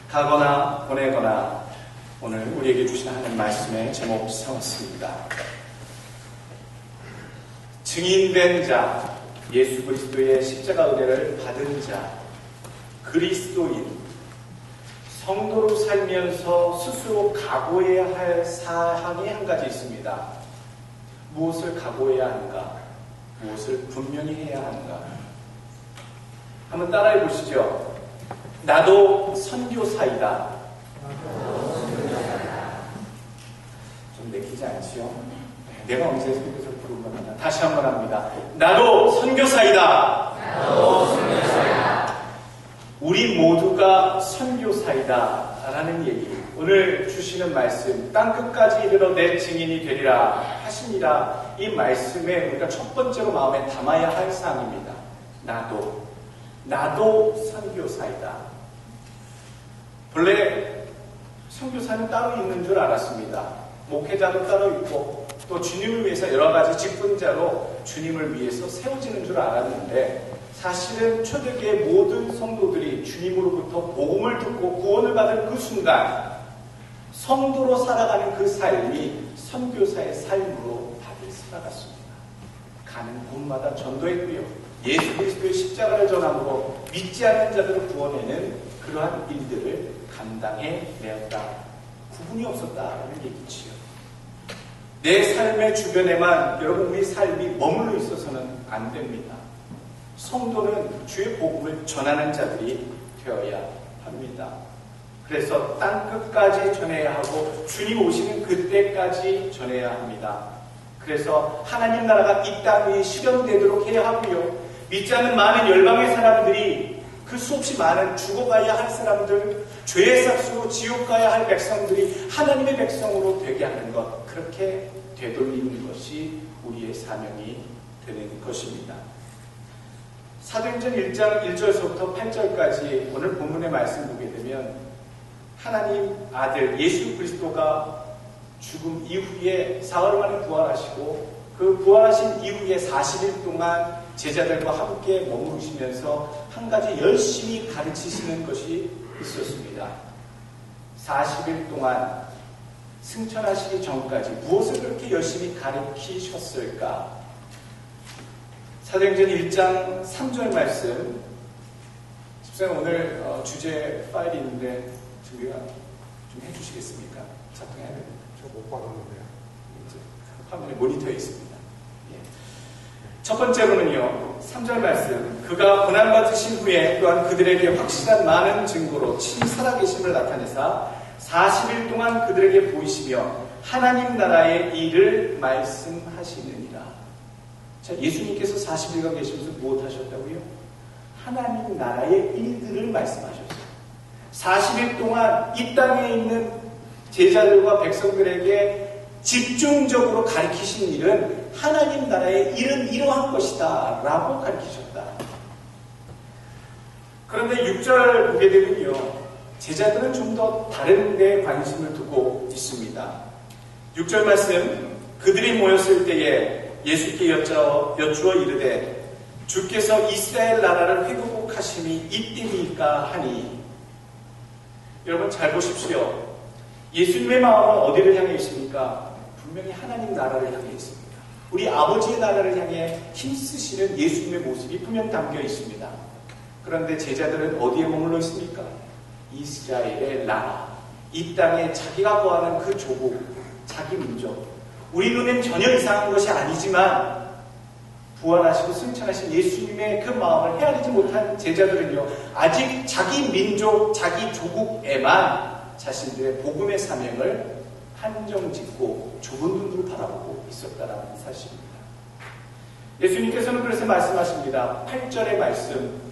가거나 보내거나 오늘 우리에게 주신 하나님 말씀의 제목 삼았습니다. 증인된 자, 예수 그리스도의 십자가 은혜를 받은 자, 그리스도인, 성도로 살면서 스스로 각오해야 할 사항이 한 가지 있습니다. 무엇을 각오해야 하는가? 무엇을 분명히 해야 하는가? 한번 따라해 보시죠. 나도 선교사이다. 좀 내키지 않지요? 내가 언제 선교사를 부른 겁니다. 다시 한번 합니다. 나도 선교사이다. 우리 모두가 선교사이다 라는 얘기. 오늘 주시는 말씀, 땅끝까지 이르러 내 증인이 되리라 하십니다. 이 말씀에 우리가 첫 번째로 마음에 담아야 할 사항입니다. 나도 선교사이다. 본래 선교사는 따로 있는 줄 알았습니다. 목회자도 따로 있고 또 주님을 위해서 여러 가지 직분자로 주님을 위해서 세워지는 줄 알았는데, 사실은 초대교회 모든 성도들이 주님으로부터 복음을 듣고 구원을 받은 그 순간 성도로 살아가는 그 삶이 선교사의 삶으로 다들 살아갔습니다. 가는 곳마다 전도했고요, 예수 그리스도의 십자가를 전함으로 믿지 않는 자들을 구원하는 그러한 일들을 감당해 내었다. 구분이 없었다는 얘기지요. 내 삶의 주변에만 여러분 우리 삶이 머물러 있어서는 안 됩니다. 성도는 주의 복음을 전하는 자들이 되어야 합니다. 그래서 땅끝까지 전해야 하고 주님 오시는 그때까지 전해야 합니다. 그래서 하나님 나라가 이 땅 위에 실현되도록 해야 하고요, 믿지 않는 많은 열방의 사람들이, 그 수없이 많은 죽어가야 할 사람들, 죄의 삭수로 지옥 가야 할 백성들이 하나님의 백성으로 되게 하는 것, 그렇게 되돌리는 것이 우리의 사명이 되는 것입니다. 사도행전 1장 1절서부터 8절까지 오늘 본문의 말씀 보게 되면 하나님 아들 예수 그리스도가 죽음 이후에 사흘 만에 부활하시고, 그 부활하신 이후에 40일 동안 제자들과 함께 머무르시면서 한 가지 열심히 가르치시는 것이 있었습니다. 40일 동안 승천하시기 전까지 무엇을 그렇게 열심히 가르치셨을까? 사도행전 1장 3절 말씀, 집사님 오늘 주제 파일이 있는데 준비가 좀 해주시겠습니까? 작성해야 됩니다. 저 못 받았는데요. 화면에 모니터에 있습니다. 예. 첫 번째로는요, 3절 말씀, 그가 고난받으신 후에 또한 그들에게 확실한 많은 증거로 친히 살아계심을 나타내사 40일 동안 그들에게 보이시며 하나님 나라의 일을 말씀하시느니라. 자, 예수님께서 40일간 계시면서 무엇 하셨다고요? 하나님 나라의 일들을 말씀하셨어요. 40일 동안 이 땅에 있는 제자들과 백성들에게 집중적으로 가르치신 일은 하나님 나라의 일은 이러한 것이다 라고 가르치셨다. 그런데 6절 보게 되면요, 제자들은 좀 더 다른 데 관심을 두고 있습니다. 6절 말씀, 그들이 모였을 때에 예수께 여쭈어 이르되 주께서 이스라엘 나라를 회복하심이 이때니까 하니. 여러분 잘 보십시오. 예수님의 마음은 어디를 향해 있습니까? 분명히 하나님 나라를 향해 있습니다. 우리 아버지의 나라를 향해 힘쓰시는 예수님의 모습이 분명 담겨 있습니다. 그런데 제자들은 어디에 머물러 있습니까? 이스라엘의 나라, 이 땅에 자기가 거하는 그 조국, 자기 민족. 우리 눈엔 전혀 이상한 것이 아니지만 부활하시고 승천하신 예수님의 그 마음을 헤아리지 못한 제자들은요, 아직 자기 민족, 자기 조국에만 자신들의 복음의 사명을 한정짓고 좁은 눈으로 바라보고 있었다는 사실입니다. 예수님께서는 그래서 말씀하십니다. 8절의 말씀,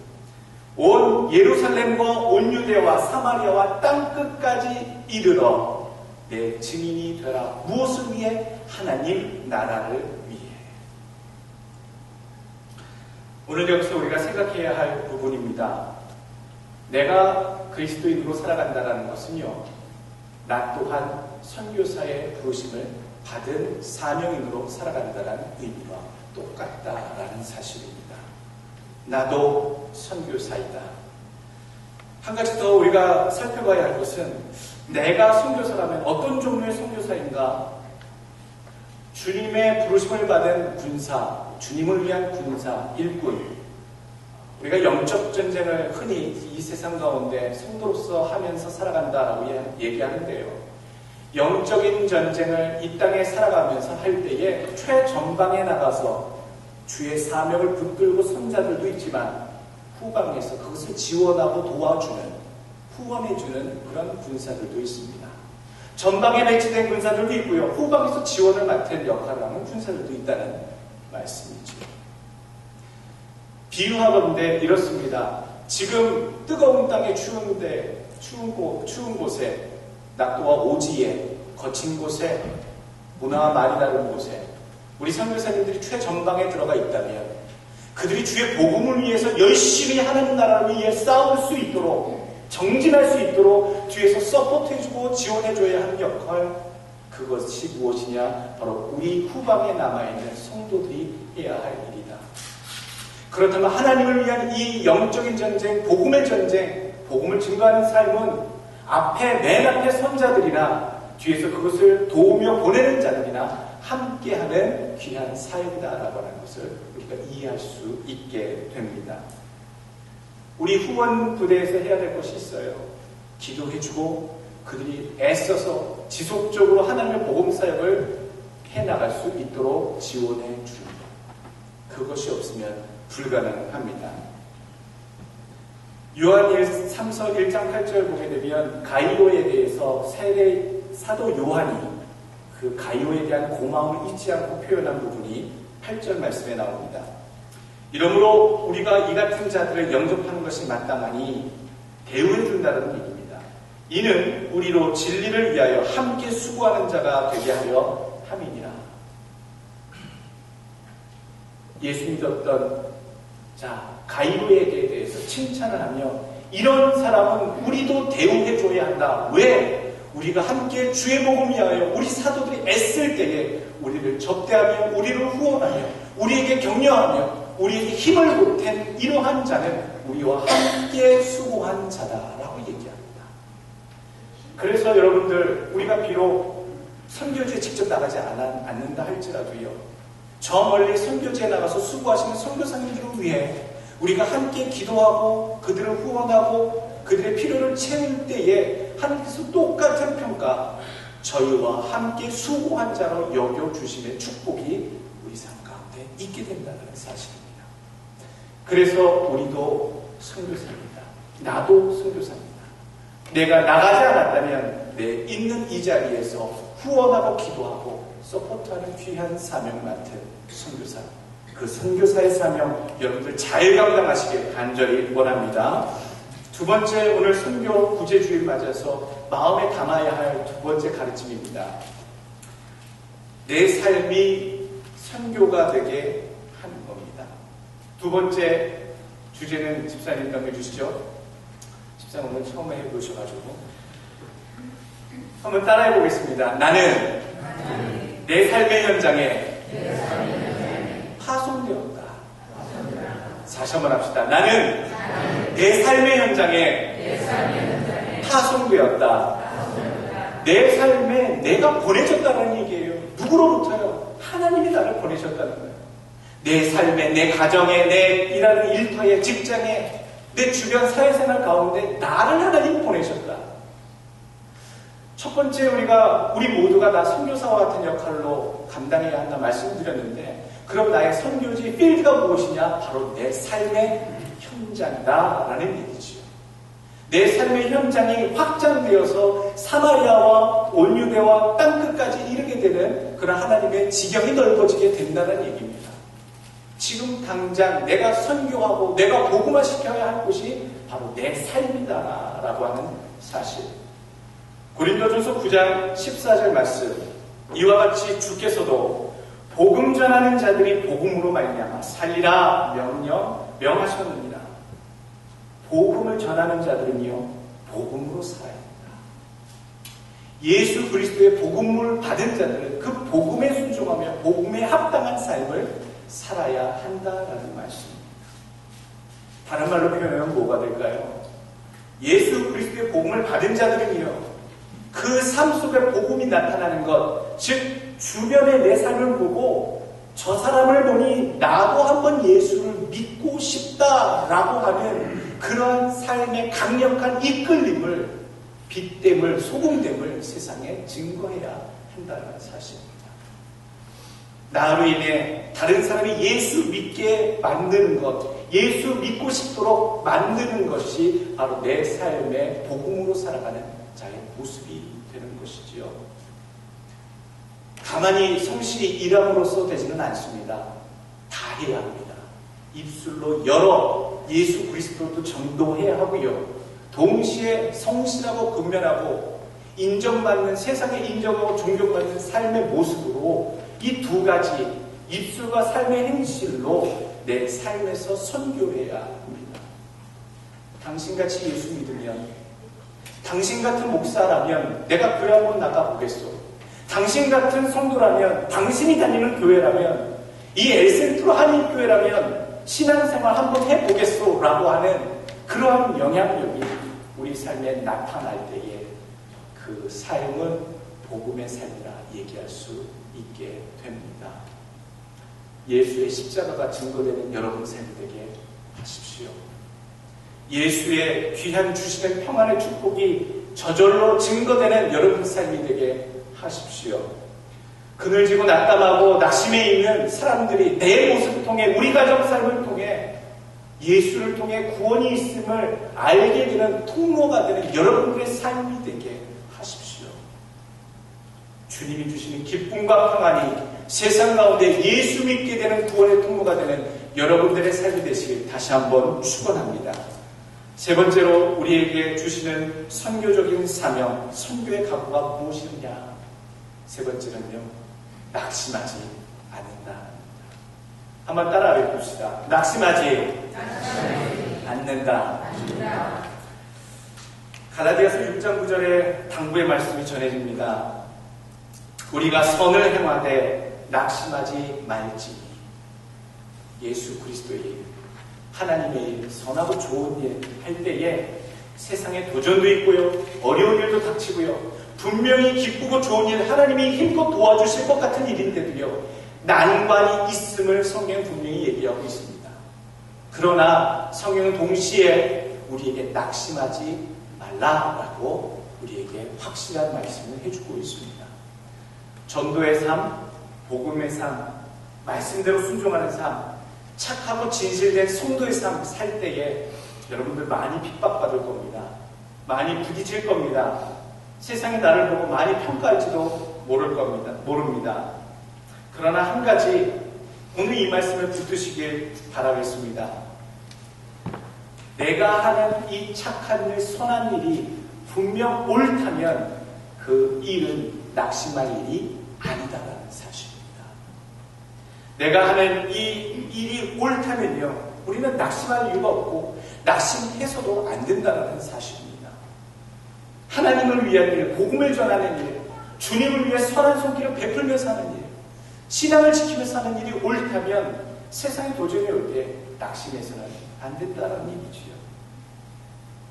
온 예루살렘과 온 유대와 사마리아와 땅끝까지 이르러 내 증인이 되라. 무엇을 위해? 하나님 나라를 위해. 오늘 여기서 우리가 생각해야 할 부분입니다. 내가 그리스도인으로 살아간다는 것은요, 나 또한 선교사의 부르심을 받은 사명인으로 살아간다는 의미와 똑같다라는 사실입니다. 나도 선교사이다. 한 가지 더 우리가 살펴봐야 할 것은 내가 선교사라면 어떤 종류의 선교사인가? 주님의 부르심을 받은 군사, 주님을 위한 군사, 일꾼. 우리가 영적 전쟁을 흔히 이 세상 가운데 성도로서 하면서 살아간다라고 얘기하는데요. 영적인 전쟁을 이 땅에 살아가면서 할 때에 최전방에 나가서 주의 사명을 붙들고 선 자들도 있지만 후방에서 그것을 지원하고 도와주는, 후원해주는 그런 군사들도 있습니다. 전방에 배치된 군사들도 있고요. 후방에서 지원을 맡은 역할을 하는 군사들도 있다는 말씀이죠. 비유하건대 이렇습니다. 지금 뜨거운 땅에 추운 곳에, 낙도와 오지에, 거친 곳에, 문화와 말이 다른 곳에 우리 선교사님들이 최전방에 들어가 있다면 그들이 주의 복음을 위해서 열심히 하나님 나라를 위해 싸울 수 있도록, 정진할 수 있도록 뒤에서 서포트해주고 지원해줘야 하는 역할, 그것이 무엇이냐? 바로 우리 후방에 남아있는 성도들이 해야 할 일이다. 그렇다면 하나님을 위한 이 영적인 전쟁, 복음의 전쟁, 복음을 증거하는 삶은 맨 앞에 선자들이나 뒤에서 그것을 도우며 보내는 자들이나 함께하는 귀한 사역이다라고 하는 것을 우리가 이해할 수 있게 됩니다. 우리 후원 부대에서 해야 될 것이 있어요. 기도해주고 그들이 애써서 지속적으로 하나님의 복음 사역을 해나갈 수 있도록 지원해 주는 것. 그것이 없으면 불가능합니다. 요한 3서 1장 8절 보게 되면 가이로에 대해서 사도 요한이 그 가이로에 대한 고마움을 잊지 않고 표현한 부분이 8절 말씀에 나옵니다. 이러므로 우리가 이 같은 자들을 영접하는 것이 마땅하니 대우해 준다는 얘기입니다. 이는 우리로 진리를 위하여 함께 수고하는 자가 되게 하려 함이니라. 예수 믿었던 가이로에게 대해서 칭찬을 하며 이런 사람은 우리도 대우해줘야 한다. 왜? 우리가 함께 주의 복음 위하여 우리 사도들이 애쓸 때에 우리를 접대하며 우리를 후원하며 우리에게 격려하며 우리에게 힘을 보탠 이러한 자는 우리와 함께 수고한 자다라고 얘기합니다. 그래서 여러분들 우리가 비록 선교지에 직접 나가지 않는다 할지라도요, 저 멀리 선교지에 나가서 수고하시는 선교사님들을 위해 우리가 함께 기도하고 그들을 후원하고 그들의 필요를 채울 때에 하나님께서 똑같은 평가, 저희와 함께 수고한 자로 여겨주심의 축복이 우리 삶 가운데 있게 된다는 사실입니다. 그래서 우리도 선교사입니다. 나도 선교사입니다. 내가 나가지 않았다면 내 있는 이 자리에서 후원하고 기도하고 서포트하는 귀한 사명 맡은 선교사, 그 선교사의 사명 여러분들 잘 감당하시길 간절히 원합니다. 두 번째, 오늘 선교 구제주일 맞아서 마음에 담아야 할 두 번째 가르침입니다. 내 삶이 선교가 되게 하는 겁니다. 두 번째 주제는 집사님 넘겨 주시죠. 집사님 오늘 처음에 해보셔가지고 한번 따라해 보겠습니다. 나는 내 삶의 현장에 파송되었다. 다시 한번 합시다. 나는 내 삶의 현장에 파송되었다. 내 삶에 내가 보내졌다는 얘기예요. 누구로부터요? 하나님이 나를 보내셨다는 거예요. 내 삶에, 내 가정에, 내 일하는 일터에, 직장에, 내 주변 사회생활 가운데 나를 하나님이 보내셨다. 첫 번째 우리 모두가 다 선교사와 같은 역할로 감당해야 한다 말씀드렸는데, 그럼 나의 선교지 필드가 무엇이냐? 바로 내 삶의 현장이다 라는 얘기죠. 내 삶의 현장이 확장되어서 사마리아와 온유대와 땅끝까지 이르게 되는 그런 하나님의 지경이 넓어지게 된다는 얘기입니다. 지금 당장 내가 선교하고 내가 복음화 시켜야 할 곳이 바로 내 삶이다 라고 하는 사실. 고린도전서 9장 14절 말씀, 이와 같이 주께서도 복음 전하는 자들이 복음으로 말미암아 살리라 명하셨느니라. 복음을 전하는 자들은요, 복음으로 살아야 합니다. 예수 그리스도의 복음을 받은 자들은 그 복음에 순종하며 복음에 합당한 삶을 살아야 한다라는 말씀입니다. 다른 말로 표현하면 뭐가 될까요? 예수 그리스도의 복음을 받은 자들은요, 그 삶 속에 복음이 나타나는 것, 즉 주변의 내 삶을 보고 저 사람을 보니 나도 한번 예수를 믿고 싶다라고 하는 그러한 삶의 강력한 이끌림을, 빛됨을, 소금됨을 세상에 증거해야 한다는 사실입니다. 나로 인해 다른 사람이 예수 믿게 만드는 것, 예수 믿고 싶도록 만드는 것이 바로 내 삶의 복음으로 살아가는 자의 모습이 되는 것이지요. 가만히 성실히 일함으로써 되지는 않습니다. 다 해야 합니다. 입술로 열어 예수 그리스도도 전도해야 하고요. 동시에 성실하고 근면하고 인정받는, 세상에 인정하고 존경받는 삶의 모습으로 이 두 가지, 입술과 삶의 행실로 내 삶에서 선교해야 합니다. 당신같이 예수 믿으면, 당신 같은 목사라면 내가 교회 한번 나가보겠소. 당신 같은 성도라면, 당신이 다니는 교회라면, 이 엘센트로 한인교회라면 신앙생활 한번 해보겠소 라고 하는 그러한 영향력이 우리 삶에 나타날 때에 그 삶은 복음의 삶이라 얘기할 수 있게 됩니다. 예수의 십자가가 증거되는 여러분 삶이 되게 하십시오. 예수의 귀한 주시는 평안의 축복이 저절로 증거되는 여러분 삶이 되게 하십시오. 그늘지고 낙담하고 낙심해 있는 사람들이 내 모습을 통해, 우리 가정 삶을 통해 예수를 통해 구원이 있음을 알게 되는 통로가 되는 여러분들의 삶이 되게 하십시오. 주님이 주시는 기쁨과 평안이 세상 가운데 예수 믿게 되는 구원의 통로가 되는 여러분들의 삶이 되시길 다시 한번 축원합니다. 세 번째로 우리에게 주시는 선교적인 사명, 선교의 각오가 무엇이냐? 세 번째는요, 낙심하지 않는다. 한번 따라해 봅시다. 낙심하지 않는다. 갈라디아서 6장 9절에 당부의 말씀이 전해집니다. 우리가 선을 행하되 낙심하지 말지. 예수 그리스도의 일, 하나님의 일, 선하고 좋은 일 할 때에 세상에 도전도 있고요, 어려운 일도 닥치고요, 분명히 기쁘고 좋은 일, 하나님이 힘껏 도와주실 것 같은 일인데도요, 난관이 있음을 성경은 분명히 얘기하고 있습니다. 그러나 성경은 동시에 우리에게 낙심하지 말라라고 우리에게 확실한 말씀을 해주고 있습니다. 전도의 삶, 복음의 삶, 말씀대로 순종하는 삶, 착하고 진실된 성도의 삶 살 때에 여러분들 많이 핍박받을 겁니다. 많이 부딪힐 겁니다. 세상이 나를 보고 많이 평가할지도 모릅니다. 그러나 한 가지 오늘 이 말씀을 붙드시길 바라겠습니다. 내가 하는 이 착한 일, 선한 일이 분명 옳다면 그 일은 낙심할 일이 아니다라는 사실입니다. 내가 하는 이 일이 옳다면요, 우리는 낙심할 이유가 없고 낙심해서도 안 된다는 사실입니다. 하나님을 위한 일, 복음을 전하는 일, 주님을 위해 선한 손길을 베풀면서 하는 일, 신앙을 지키면서 하는 일이 옳다면 세상에 도전이 올 때 낙심해서는 안 된다는 얘기지요.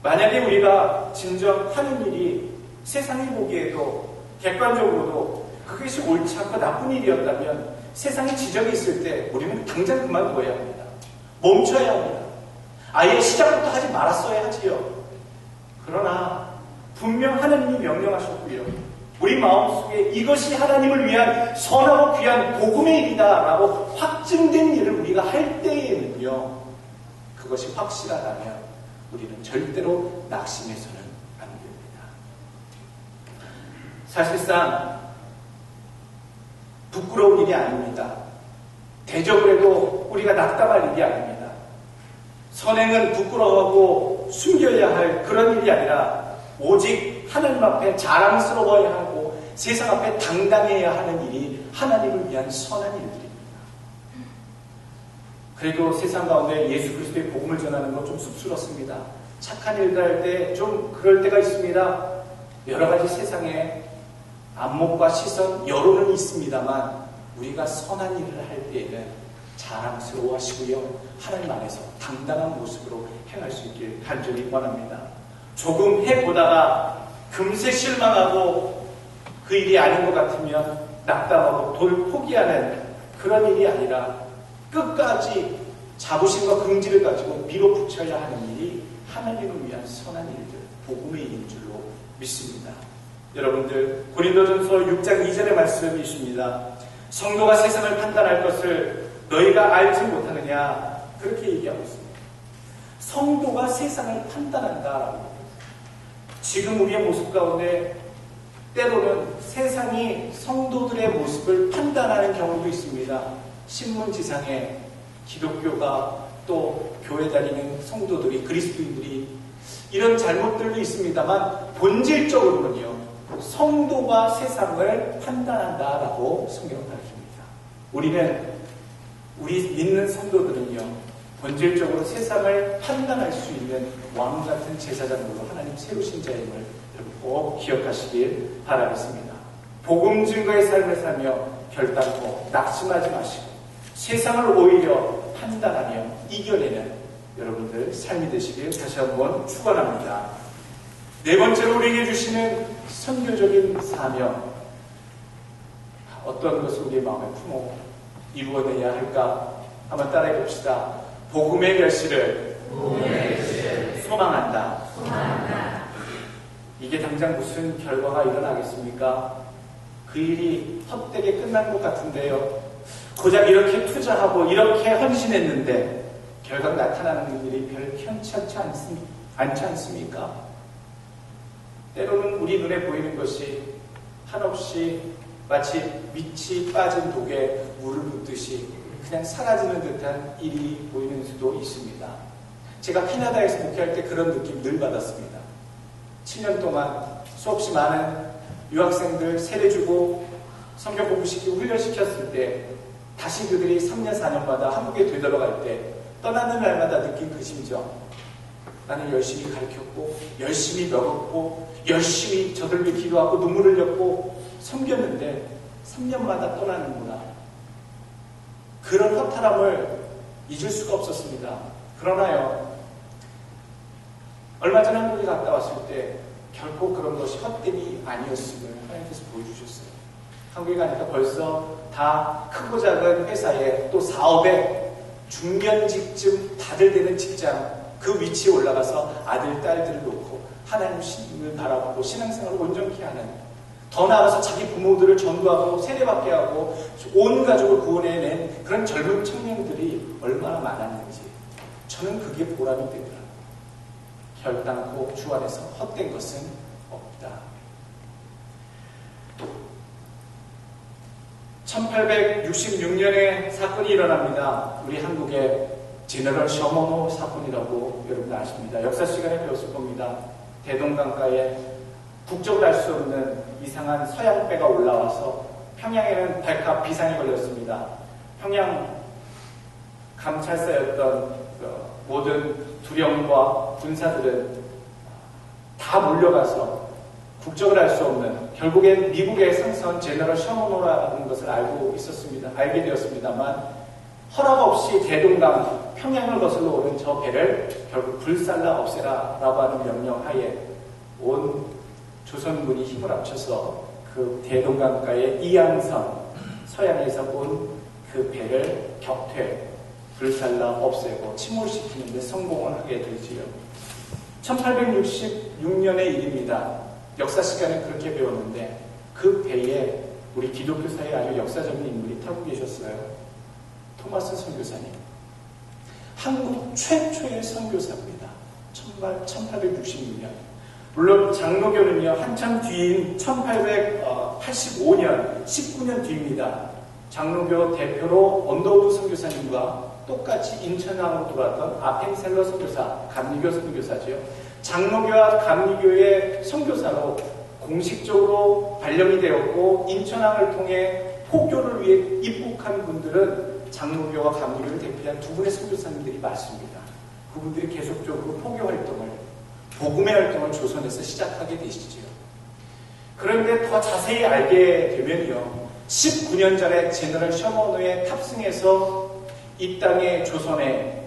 만약에 우리가 진정 하는 일이 세상이 보기에도 객관적으로도 그것이 옳지 않고 나쁜 일이었다면 세상에 지적이 있을 때 우리는 당장 그만둬야 합니다. 멈춰야 합니다. 아예 시작부터 하지 말았어야 하지요. 그러나 분명 하나님이 명령하셨고요, 우리 마음속에 이것이 하나님을 위한 선하고 귀한 복음의 일이다라고 확증된 일을 우리가 할 때에는요, 그것이 확실하다면 우리는 절대로 낙심해서는 안 됩니다. 사실상 부끄러운 일이 아닙니다. 대접을 해도 우리가 낙담할 일이 아닙니다. 선행은 부끄러워하고 숨겨야 할 그런 일이 아니라 오직 하나님 앞에 자랑스러워야 하고 세상 앞에 당당해야 하는 일이 하나님을 위한 선한 일들입니다. 그래도 세상 가운데 예수 그리스도의 복음을 전하는 건 좀 쑥스럽습니다. 착한 일을 할 때 좀 그럴 때가 있습니다. 여러 가지 세상에 안목과 시선, 여론은 있습니다만 우리가 선한 일을 할 때에는 자랑스러워하시고요, 하나님 안에서 당당한 모습으로 행할 수 있길 간절히 원합니다. 조금 해보다가 금세 실망하고 그 일이 아닌 것 같으면 낙담하고 포기하는 그런 일이 아니라 끝까지 자부심과 긍지를 가지고 밀어붙여야 하는 일이 하나님을 위한 선한 일들, 복음의 일인 줄로 믿습니다. 여러분들, 고린도전서 6장 2절의 말씀이 있습니다. 성도가 세상을 판단할 것을 너희가 알지 못하느냐, 그렇게 얘기하고 있습니다. 성도가 세상을 판단한다라고. 지금 우리의 모습 가운데 때로는 세상이 성도들의 모습을 판단하는 경우도 있습니다. 신문지상에 기독교가 또 교회 다니는 성도들이, 그리스도인들이 이런 잘못들도 있습니다만 본질적으로는요, 성도가 세상을 판단한다라고 성경은 가르칩니다. 우리 믿는 성도들은요, 본질적으로 세상을 판단할 수 있는 왕 같은 제사장으로 하나님 세우신 자임을 여러분 꼭 기억하시길 바라겠습니다. 복음 증거의 삶을 살며 결단코 낙심하지 마시고 세상을 오히려 판단하며 이겨내는 여러분들 삶이 되시길 다시 한번 축원합니다. 네 번째로 우리에게 주시는 선교적인 사명, 어떤 것을 우리의 마음에 품어 이루어내야 할까 한번 따라해 봅시다. 복음의 결실을 소망한다. 이게 당장 무슨 결과가 일어나겠습니까? 그 일이 헛되게 끝난 것 같은데요. 고작 이렇게 투자하고 이렇게 헌신했는데 결국 나타나는 일이 별 편찮지 않지 않습니까? 때로는 우리 눈에 보이는 것이 한없이 마치 밑이 빠진 독에 물을 붓듯이 그냥 사라지는 듯한 일이 보이는 수도 있습니다. 제가 캐나다에서 목회할 때 그런 느낌 늘 받았습니다. 7년 동안 수없이 많은 유학생들 세례주고 성경 공부시키고 훈련시켰을 때 다시 그들이 3년 4년마다 한국에 되돌아갈 때 떠나는 날마다 느낀 그 심정, 나는 열심히 가르쳤고 열심히 먹었고 열심히 저들을 위해 기도하고 눈물을 흘렸고 섬겼는데 3년마다 떠나는구나. 그런 허탈함을 잊을 수가 없었습니다. 그러나요, 얼마 전에 한국에 갔다 왔을 때 결코 그런 것이 헛됨이 아니었음을 하나님께서 보여주셨어요. 한국에 가니까 벌써 다 크고 작은 회사에 또 사업에 중견직쯤 다들 되는 직장 그 위치에 올라가서 아들, 딸들을 놓고 하나님을 바라보고 신앙생활을 온전히 하는, 더 나아가서 자기 부모들을 전도하고 세례받게 하고 온 가족을 구원해낸 그런 젊은 청년들이 얼마나 많았는지 저는 그게 보람이 되더라고요. 결단코 주 안에서 헛된 것은 없다. 1866년에 사건이 일어납니다. 우리 한국의 제너럴 셔먼호 사건이라고 여러분 아십니다. 역사 시간에 배웠을 겁니다. 대동강가에 국적을 알 수 없는 이상한 서양배가 올라와서 평양에는 발칵 비상이 걸렸습니다. 평양 감찰사였던 모든 두령과 군사들은 다 몰려가서 국적을 알 수 없는, 결국엔 미국의 상선 제너럴 셔먼호라는 것을 알게 되었습니다만 허락 없이 대동강 평양을 거슬러 오는 저 배를 결국 불살라 없애라 라고 하는 명령하에 온 조선군이 힘을 합쳐서 그 대동강가의 이양선 서양에서 온 그 배를 격퇴 불살라 없애고 침몰시키는 데 성공을 하게 되지요. 1866년의 일입니다. 역사 시간에 그렇게 배웠는데 그 배에 우리 기독교사의 아주 역사적인 인물이 타고 계셨어요. 토마스 선교사님. 한국 최초의 선교사입니다. 1866년. 물론 장로교는요, 한참 뒤인 1885년, 19년 뒤입니다. 장로교 대표로 언더우드 선교사님과 똑같이 인천항으로 들어왔던 아펜셀러 선교사, 감리교 선교사죠. 장로교와 감리교의 선교사로 공식적으로 발령이 되었고 인천항을 통해 포교를 위해 입국한 분들은 장로교와 감리교를 대표한 두 분의 선교사님들이 많습니다. 그분들이 계속적으로 포교 활동을, 복음의 활동을 조선에서 시작하게 되시죠. 그런데 더 자세히 알게 되면요, 19년 전에 제너럴 셔먼호에 탑승해서 이 땅의 조선에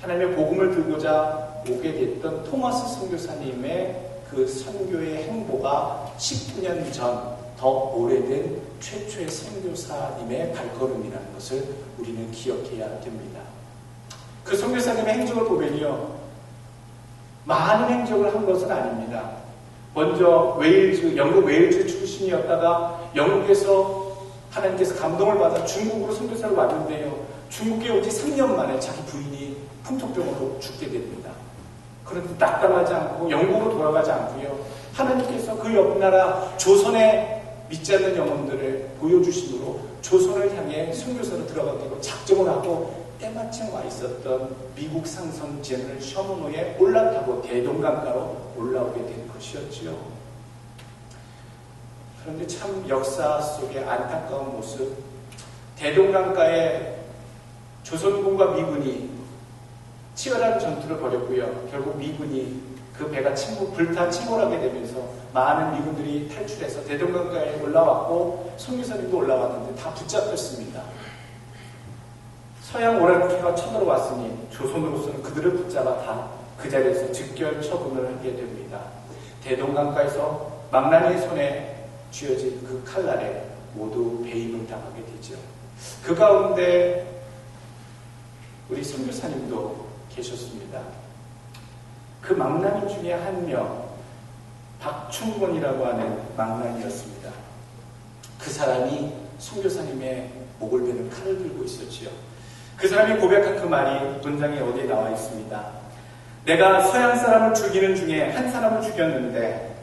하나님의 복음을 들고자 오게 됐던 토마스 선교사님의 그 선교의 행보가 19년 전 더 오래된 최초의 선교사님의 발걸음이라는 것을 우리는 기억해야 됩니다. 그 선교사님의 행적을 보면요, 많은 행적을 한 것은 아닙니다. 먼저 영국 웨일즈 출신이었다가 영국에서 하나님께서 감동을 받아 중국으로 선교사를 왔는데요, 중국에 오지 3년 만에 자기 부인이 풍토병으로 죽게 됩니다. 그런데 낙담하지 않고 영국으로 돌아가지 않고요, 하나님께서 그 옆나라 조선에 믿지 않는 영혼들을 보여주심으로 조선을 향해 선교사로 들어가기로 작정을 하고 때마침 와 있었던 미국 상선 제너럴 셔먼호에 올라타고 대동강가로 올라오게 된 것이었지요. 그런데 참 역사 속의 안타까운 모습, 대동강가에 조선군과 미군이 치열한 전투를 벌였고요. 결국 미군이 그 배가 불타 침몰하게 되면서 많은 미군들이 탈출해서 대동강가에 올라왔고 선교사님도 올라왔는데 다 붙잡혔습니다. 서양 오랑캐가 쳐들어왔으니 조선으로서는 그들을 붙잡아 다 그 자리에서 즉결 처분을 하게 됩니다. 대동강가에서 망나니의 손에 쥐어진 그 칼날에 모두 배임을 당하게 되죠. 그 가운데 우리 선교사님도 계셨습니다. 그 망나니 중에 한 명, 박충곤이라고 하는 망나니였습니다. 그 사람이 선교사님의 목을 베는 칼을 들고 있었지요. 그 사람이 고백한 그 말이 문장에 어디에 나와 있습니다. 내가 서양 사람을 죽이는 중에 한 사람을 죽였는데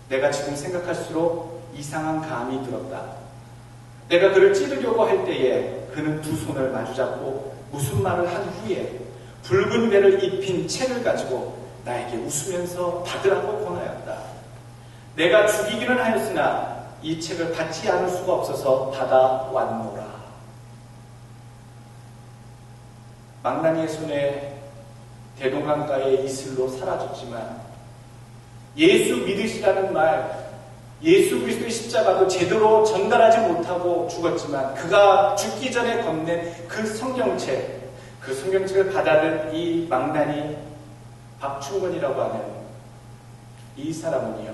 내가 지금 생각할수록 이상한 감이 들었다. 내가 그를 찌르려고 할 때에 그는 두 손을 마주잡고 무슨 말을 한 후에 붉은 배를 입힌 책을 가지고 나에게 웃으면서 받으라고 권하였다. 내가 죽이기는 하였으나 이 책을 받지 않을 수가 없어서 받아왔노라. 망나니의 손에 대동강가의 이슬로 사라졌지만 예수 믿으시라는 말, 예수 그리스도의 십자가도 제대로 전달하지 못하고 죽었지만 그가 죽기 전에 건넨 그 성경책을 받아든 이 망나니 박충건이라고 하는 이 사람은요,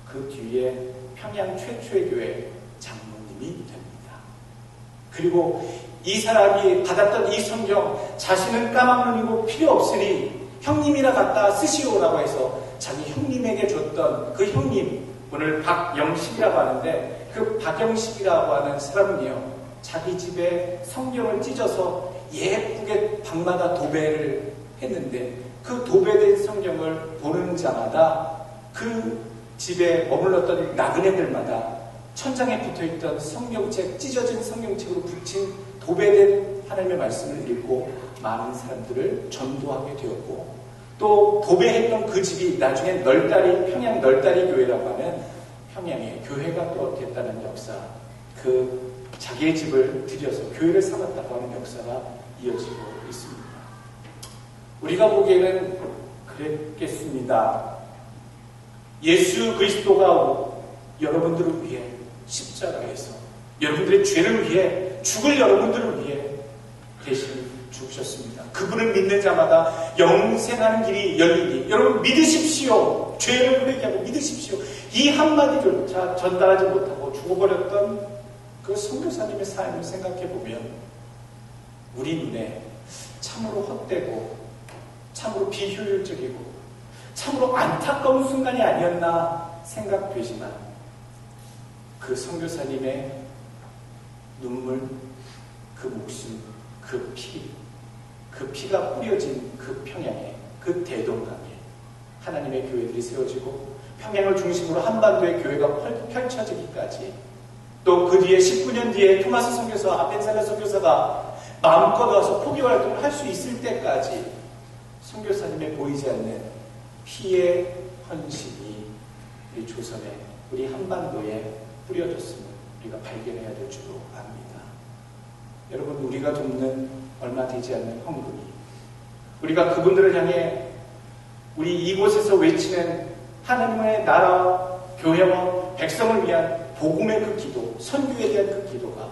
그 뒤에 평양 최초의 교회 장로님이 됩니다. 그리고 이 사람이 받았던 이 성경, 자신은 까막눈이고 필요 없으니 형님이나 갖다 쓰시오라고 해서 자기 형님에게 줬던 그 형님, 오늘 박영식이라고 하는데 그 박영식이라고 하는 사람은요, 자기 집에 성경을 찢어서 예쁘게 방마다 도배를 했는데 그 도배된 성경을 보는 자마다 그 집에 머물렀던 나그네들마다 천장에 붙어있던 성경책, 찢어진 성경책으로 붙인 도배된 하나님의 말씀을 읽고 많은 사람들을 전도하게 되었고, 또 도배했던 그 집이 나중에 평양 널다리 교회라고 하는 평양의 교회가 또 됐다는 역사, 그 자기의 집을 들여서 교회를 삼았다고 하는 역사가 이어지고 있습니다. 우리가 보기에는 그랬겠습니다. 예수 그리스도가 여러분들을 위해 십자가에서 여러분들의 죄를 위해 죽을 여러분들을 위해 대신 죽으셨습니다. 그분을 믿는 자마다 영생하는 길이 열리니 여러분 믿으십시오. 죄를 회개하고 믿으십시오. 이 한마디를 전달하지 못하고 죽어버렸던 그 선교사님의 삶을 생각해보면 우리 눈에 참으로 헛되고 참으로 비효율적이고 참으로 안타까운 순간이 아니었나 생각되지만 그 선교사님의 눈물, 그 목숨, 그 피가 뿌려진 그 평양에, 그 대동강에 하나님의 교회들이 세워지고 평양을 중심으로 한반도의 교회가 펼쳐지기까지, 또 그 뒤에 19년 뒤에 토마스 선교사, 아펜살라 선교사가 마음껏 와서 포교 활동을 할 수 있을 때까지 선교사님의 보이지 않는 피의 헌신이 우리 조선에, 우리 한반도에 뿌려졌음을 우리가 발견해야 될 줄로 압니다. 여러분, 우리가 돕는 얼마 되지 않는 헌금이, 우리가 그분들을 향해 우리 이곳에서 외치는 하나님의 나라, 교회와 백성을 위한 복음의 그 기도, 선교에 대한 그 기도가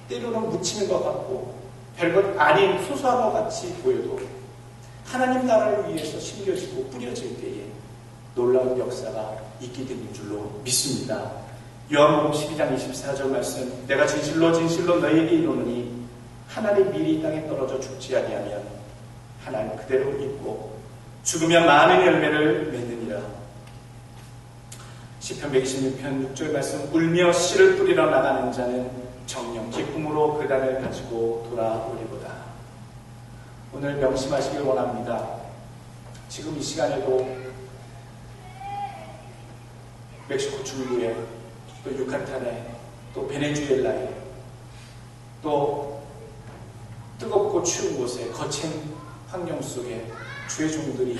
때로는 묻히는 것 같고 별것 아닌 소소한 것 같이 보여도 하나님 나라를 위해서 심겨지고 뿌려질 때에 놀라운 역사가 있게 되는 줄로 믿습니다. 요한복음 12장 24절 말씀, 내가 진실로 진실로 너희에게 이르노니 하나님 밀이 땅에 떨어져 죽지 아니하면 하나님 그대로 있고 죽으면 많은 열매를 맺느니라. 시편 126편 6절 말씀, 울며 씨를 뿌리러 나가는 자는 정녕 기쁨으로 그 단을 가지고 돌아오리로다. 오늘 명심하시길 원합니다. 지금 이 시간에도 멕시코 중부에, 또 유카탄에, 또 베네수엘라에, 또 뜨겁고 추운 곳에, 거친 환경 속에 죄종들이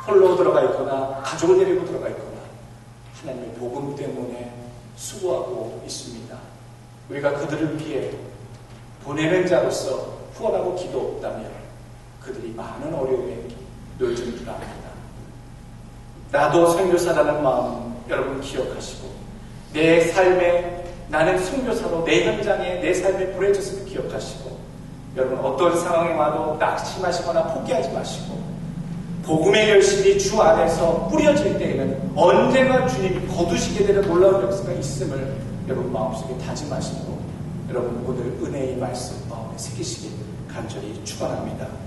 홀로 들어가 있거나 가족을 데리고 들어가 있거나 하나님의 복음 때문에 수고하고 있습니다. 우리가 그들을 위해 보내는 자로서 후원하고 기도했다면 그들이 많은 어려움에 놓여진 줄 압니다. 나도 선교사라는 마음 여러분 기억하시고, 내 삶에 나는 선교사로 내 현장에 내 삶에 부해졌음을 기억하시고, 여러분 어떤 상황에 와도 낙심하시거나 포기하지 마시고, 복음의 열심이 주 안에서 뿌려질 때에는 언젠가 주님이 거두시게 되는 놀라운 역사가 있음을 여러분 마음속에 다짐하시고, 여러분 오늘 은혜의 말씀 마음에 새기시길 간절히 축원합니다.